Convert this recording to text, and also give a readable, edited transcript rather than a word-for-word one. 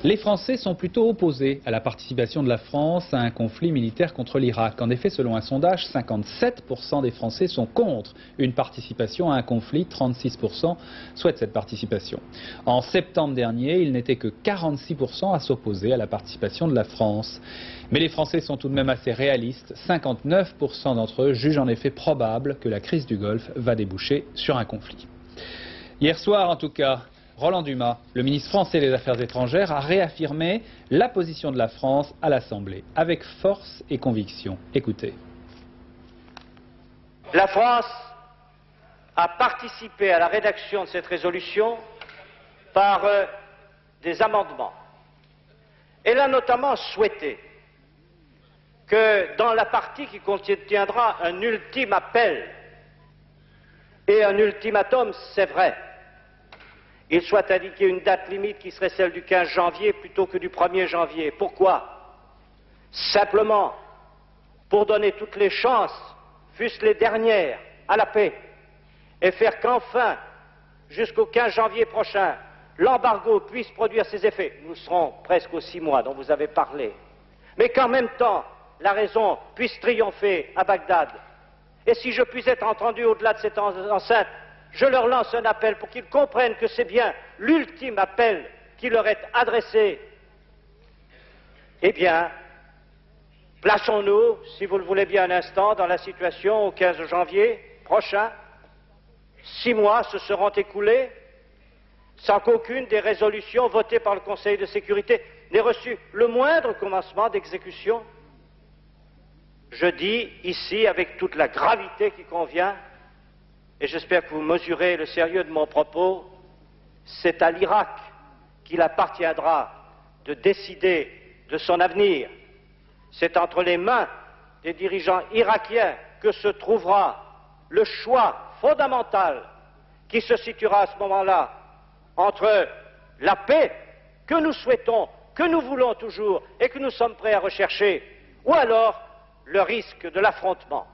Les Français sont plutôt opposés à la participation de la France à un conflit militaire contre l'Irak. En effet, selon un sondage, 57% des Français sont contre une participation à un conflit, 36% souhaitent cette participation. En septembre dernier, il n'était que 46% à s'opposer à la participation de la France. Mais les Français sont tout de même assez réalistes. 59% d'entre eux jugent en effet probable que la crise du Golfe va déboucher sur un conflit. Hier soir, en tout cas, Roland Dumas, le ministre français des Affaires étrangères, a réaffirmé la position de la France à l'Assemblée, avec force et conviction. Écoutez. La France a participé à la rédaction de cette résolution par des amendements. Elle a notamment souhaité que dans la partie qui contiendra un ultime appel et un ultimatum, c'est vrai, il soit indiqué une date limite qui serait celle du 15 janvier plutôt que du 1er janvier. Pourquoi? Simplement pour donner toutes les chances, fussent les dernières, à la paix, et faire qu'enfin, jusqu'au 15 janvier prochain, l'embargo puisse produire ses effets. Nous serons presque aux 6 mois dont vous avez parlé. Mais qu'en même temps, la raison puisse triompher à Bagdad. Et si je puis être entendu au-delà de cette enceinte, je leur lance un appel pour qu'ils comprennent que c'est bien l'ultime appel qui leur est adressé. Eh bien, plaçons-nous, si vous le voulez bien un instant, dans la situation au 15 janvier prochain. 6 mois se seront écoulés sans qu'aucune des résolutions votées par le Conseil de sécurité n'ait reçu le moindre commencement d'exécution. Je dis ici, avec toute la gravité qui convient, et j'espère que vous mesurez le sérieux de mon propos, c'est à l'Irak qu'il appartiendra de décider de son avenir. C'est entre les mains des dirigeants irakiens que se trouvera le choix fondamental qui se situera à ce moment-là entre la paix que nous souhaitons, que nous voulons toujours et que nous sommes prêts à rechercher, ou alors le risque de l'affrontement.